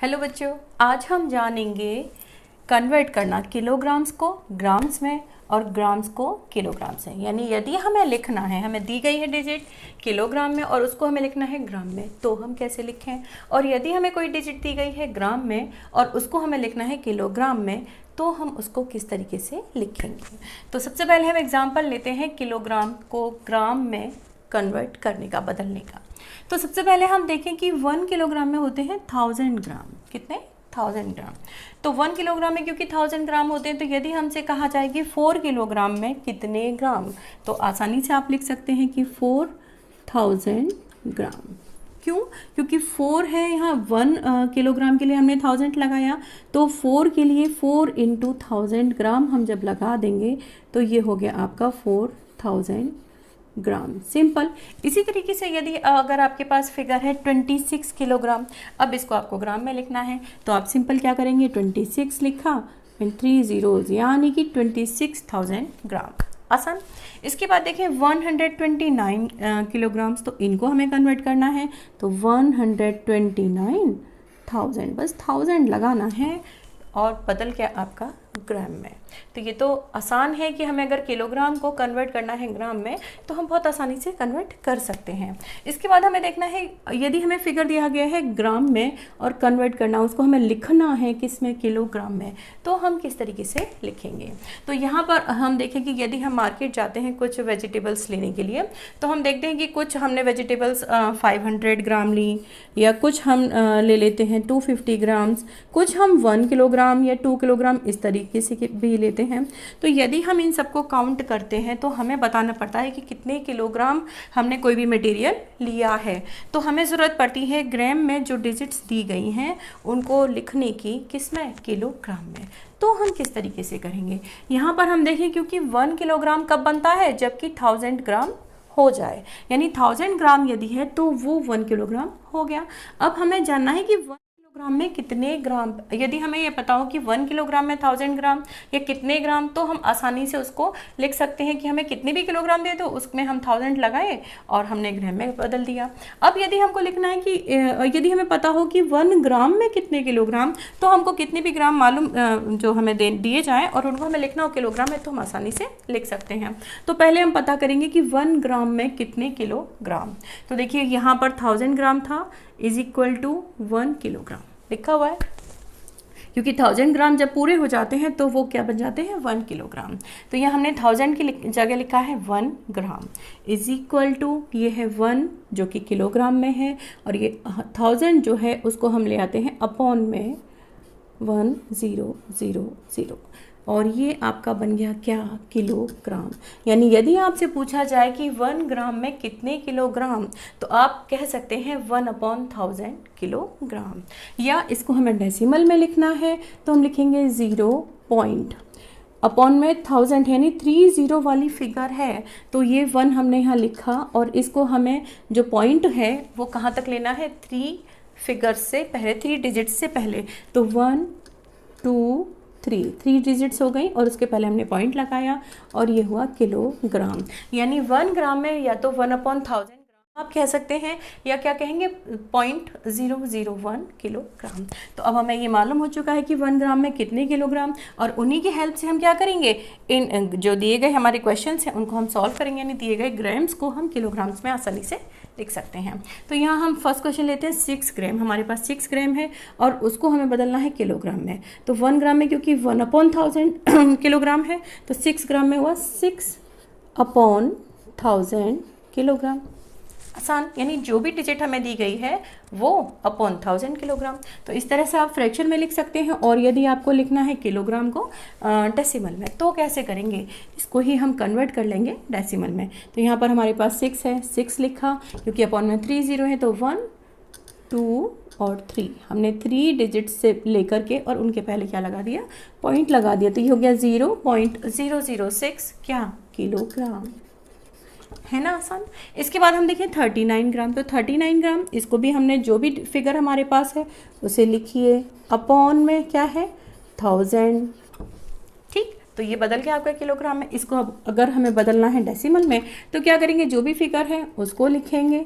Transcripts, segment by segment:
Hello बच्चों, आज हम जानेंगे कन्वर्ट करना किलोग्राम्स को ग्राम्स में और ग्राम्स को किलोग्राम्स में। यानी यदि हमें लिखना है, हमें दी गई है डिजिट किलोग्राम में और उसको हमें लिखना है ग्राम में, तो हम कैसे लिखें। और यदि हमें कोई डिजिट दी गई है ग्राम में और उसको हमें लिखना है किलोग्राम में, तो हम उसको किस तरीके से लिखेंगे। तो सबसे पहले हम एग्जाम्पल लेते हैं किलोग्राम को ग्राम में कन्वर्ट करने का, बदलने का। तो सबसे पहले हम देखें कि 1 किलोग्राम में होते हैं 1000 ग्राम। कितने? 1000 ग्राम। तो 1 किलोग्राम में क्योंकि 1000 ग्राम होते हैं, तो यदि हमसे कहा जाए कि 4 किलोग्राम में कितने ग्राम, तो आसानी से आप लिख सकते हैं कि 4000 ग्राम। क्यों? क्योंकि 4 है यहाँ, 1 किलोग्राम के लिए हमने 1000 लगाया, तो 4 के लिए 4 × 1000 ग्राम हम जब लगा देंगे तो ये हो गया आपका 4000 ग्राम। सिंपल। इसी तरीके से यदि अगर आपके पास फिगर है 26 किलोग्राम, अब इसको आपको ग्राम में लिखना है, तो आप सिंपल क्या करेंगे, 26 लिखा एंड 3 zeros, यानी कि 26,000 ग्राम। आसान। इसके बाद देखिए 129 किलोग्राम्स, तो इनको हमें कन्वर्ट करना है, तो 129,000, बस 1000 लगाना है और बदल गया आपका ग्राम में। तो ये तो आसान है कि हमें अगर किलोग्राम को कन्वर्ट करना है ग्राम में, तो हम बहुत आसानी से कन्वर्ट कर सकते हैं। इसके बाद हमें देखना है, यदि हमें फिगर दिया गया है ग्राम में और कन्वर्ट करना, उसको हमें लिखना है किस में, किलोग्राम में, तो हम किस तरीके से लिखेंगे। तो यहाँ पर हम देखें कि यदि हम मार्केट जाते हैं कुछ वेजिटेबल्स लेने के लिए, तो हम देखते हैं कि कुछ हमने वेजिटेबल्स 500 ग्राम ली, या कुछ हम ले लेते हैं 250 ग्राम्स, कुछ हम 1 किलोग्राम या 2 किलोग्राम इस तरीके से भी लेते हैं। तो यदि हम इन सबको काउंट करते हैं, तो हमें बताना पड़ता है कि कितने किलोग्राम हमने कोई भी मटेरियल लिया है। तो हमें ज़रूरत पड़ती है ग्राम में जो डिजिट्स दी गई हैं उनको लिखने की, किस में, किलोग्राम में। तो हम किस तरीके से करेंगे, यहाँ पर हम देखें, क्योंकि 1 किलोग्राम कब बनता है, जबकि 1000 ग्राम हो जाए। यानी 1000 ग्राम यदि है तो वो 1 किलोग्राम हो गया। अब हमें जानना है कि 1 किलोग्राम में कितने ग्राम। यदि हमें ये पता हो कि 1 किलोग्राम में 1000 ग्राम या कितने ग्राम, तो हम आसानी से उसको लिख सकते हैं कि हमें कितने भी किलोग्राम दे दो, उसमें हम 1000 लगाए और हमने ग्राम में बदल दिया। अब यदि हमको लिखना है कि यदि हमें पता हो कि 1 ग्राम में कितने किलोग्राम, तो हमको कितने भी ग्राम मालूम जो हमें दिए जाएँ और उनको हमें लिखना हो किलोग्राम में, तो हम आसानी से लिख सकते हैं। तो पहले हम पता करेंगे कि 1 ग्राम में कितने किलोग्राम। तो देखिए यहाँ पर 1000 ग्राम था इज इक्वल टू 1 किलोग्राम लिखा हुआ है, क्योंकि 1000 ग्राम जब पूरे हो जाते हैं तो वो क्या बन जाते हैं, 1 किलोग्राम। तो यहाँ हमने 1000 की जगह लिखा है 1 ग्राम इज इक्वल टू, ये है 1 जो कि किलोग्राम में है, और ये 1000 जो है उसको हम ले आते हैं अपॉन में 1000, और ये आपका बन गया क्या, किलोग्राम। यानी यदि आपसे पूछा जाए कि 1 ग्राम में कितने किलोग्राम, तो आप कह सकते हैं 1/1000 किलोग्राम। या इसको हमें डेसिमल में लिखना है, तो हम लिखेंगे 0 पॉइंट अपॉन में 1000, यानी 30 वाली फिगर है, तो ये 1 हमने यहाँ लिखा, और इसको हमें जो पॉइंट है वो कहाँ तक लेना है, 3 फिगर से पहले, 3 डिजिट से पहले। तो 1 2 3 डिजिट्स हो गई, और उसके पहले हमने पॉइंट लगाया, और ये हुआ किलोग्राम। यानी 1 ग्राम में या तो 1/1000 ग्राम आप कह सकते हैं, या क्या कहेंगे, 0.001 किलोग्राम। तो अब हमें ये मालूम हो चुका है कि 1 ग्राम में कितने किलोग्राम, और उन्हीं की हेल्प से हम क्या करेंगे, इन जो दिए गए हमारे क्वेश्चंस हैं उनको हम सॉल्व करेंगे, यानी दिए गए ग्राम्स को हम किलोग्राम्स में आसानी से लिख सकते हैं। तो यहाँ हम फर्स्ट क्वेश्चन लेते हैं 6 ग्राम। हमारे पास 6 ग्राम है और उसको हमें बदलना है किलोग्राम में। तो 1 ग्राम में क्योंकि 1/1000 किलोग्राम है, तो 6 ग्राम में हुआ 6/1000 किलोग्राम। आसान। यानी जो भी डिजिट हमें दी गई है वो अपॉन 1000 किलोग्राम। तो इस तरह से आप फ्रैक्शन में लिख सकते हैं, और यदि आपको लिखना है किलोग्राम को डेसिमल में, तो कैसे करेंगे, इसको ही हम कन्वर्ट कर लेंगे डेसिमल में। तो यहाँ पर हमारे पास 6 है, 6 लिखा, क्योंकि अपॉन में 30 है, तो 1 2 और 3 हमने 3 डिजिट से लेकर के और उनके पहले क्या लगा दिया, पॉइंट लगा दिया। तो ये हो गया 0.006 क्या, किलोग्राम, है ना आसान। इसके बाद हम देखें 39 ग्राम। तो 39 ग्राम, इसको भी हमने जो भी फिगर हमारे पास है उसे लिखिए, अपॉन में क्या है, 1000। ठीक, तो ये बदल गया आपका किलोग्राम में। इसको अब अगर हमें बदलना है डेसिमल में, तो क्या करेंगे, जो भी फिगर है उसको लिखेंगे,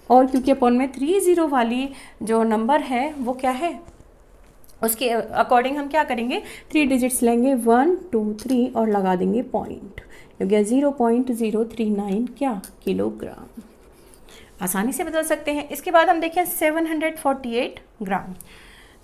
और क्योंकि अपॉन में 30 वाली जो नंबर है वो क्या है, उसके अकॉर्डिंग हम क्या करेंगे, 3 डिजिट्स लेंगे 1 2 3 और लगा देंगे पॉइंट, हो गया 0.039 क्या किलोग्राम। आसानी से बदल सकते हैं। इसके बाद हम देखें 748 ग्राम।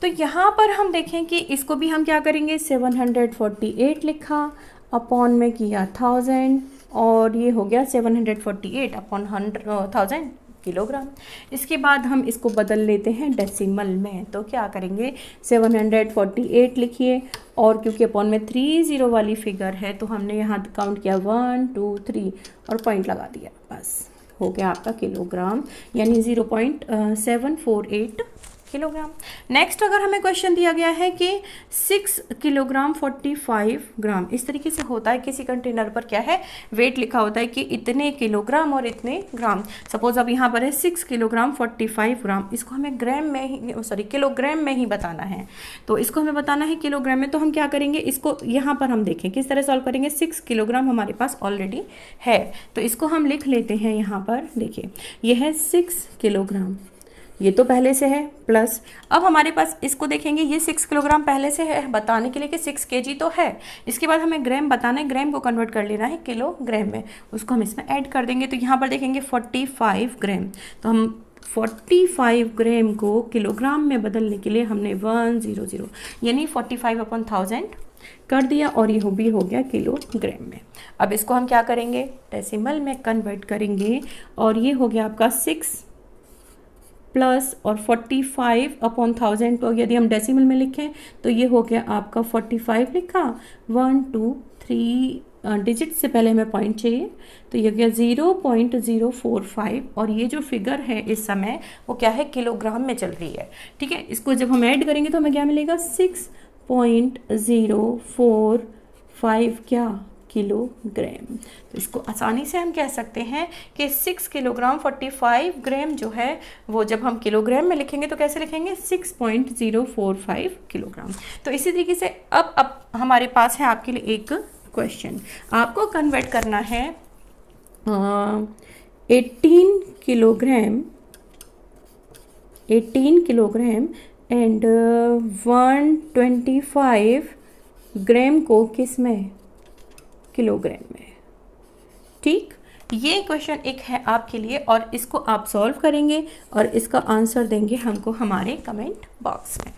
तो यहाँ पर हम देखें कि इसको भी हम क्या करेंगे, 748 लिखा, अपॉन में किया 1000 और ये हो गया 748 अपॉन 1000 किलोग्राम। इसके बाद हम इसको बदल लेते हैं डेसिमल में, तो क्या करेंगे 748 लिखिए और क्योंकि अपॉन में 30 वाली फिगर है तो हमने यहाँ काउंट किया 1 2 3 और पॉइंट लगा दिया, बस हो गया आपका किलोग्राम, यानी 0.748 किलोग्राम। नेक्स्ट अगर हमें क्वेश्चन दिया गया है कि 6 किलोग्राम 45 ग्राम, इस तरीके से होता है, किसी कंटेनर पर क्या है वेट लिखा होता है कि इतने किलोग्राम और इतने ग्राम। सपोज अब यहाँ पर है 6 किलोग्राम 45 ग्राम, इसको हमें ग्राम में ही किलोग्राम में ही बताना है, तो इसको हमें बताना है किलोग्राम में। तो हम क्या करेंगे, इसको यहाँ पर हम देखें किस तरह सॉल्व करेंगे। 6 किलोग्राम हमारे पास ऑलरेडी है तो इसको हम लिख लेते हैं यहाँ पर, देखिए यह है 6 किलोग्राम, ये तो पहले से है, प्लस अब हमारे पास इसको देखेंगे, ये 6 किलोग्राम पहले से है बताने के लिए कि 6 kg तो है। इसके बाद हमें ग्राम बताना है, ग्राम को कन्वर्ट कर लेना है किलोग्राम में, उसको हम इसमें ऐड कर देंगे। तो यहाँ पर देखेंगे 45 ग्राम, तो हम 45 ग्राम को किलोग्राम में बदलने के लिए हमने 100 यानी 45 अपॉन 1000 कर दिया और ये भी हो गया किलोग्राम में। अब इसको हम क्या करेंगे, डेसिमल में कन्वर्ट करेंगे और ये हो गया आपका 6 प्लस और 45 अपॉन 1000 को यदि हम डेसिमल में लिखें तो ये हो गया आपका 45 लिखा, 1 2 3 डिजिट से पहले हमें पॉइंट चाहिए, तो ये गया 0.045 और ये जो फिगर है इस समय वो क्या है, किलोग्राम में चल रही है। ठीक है, इसको जब हम ऐड करेंगे तो हमें क्या मिलेगा, 6.045 क्या किलोग्राम। तो इसको आसानी से हम कह सकते हैं कि 6 किलोग्राम 45 ग्राम जो है वो जब हम किलोग्राम में लिखेंगे तो कैसे लिखेंगे, 6.045 किलोग्राम। तो इसी तरीके से अब हमारे पास है आपके लिए एक क्वेश्चन, आपको कन्वर्ट करना है 18 किलोग्राम एंड 125 ग्राम को किस में, किलोग्राम में। ठीक, ये क्वेश्चन एक है आपके लिए और इसको आप सॉल्व करेंगे और इसका आंसर देंगे हमको हमारे कमेंट बॉक्स में।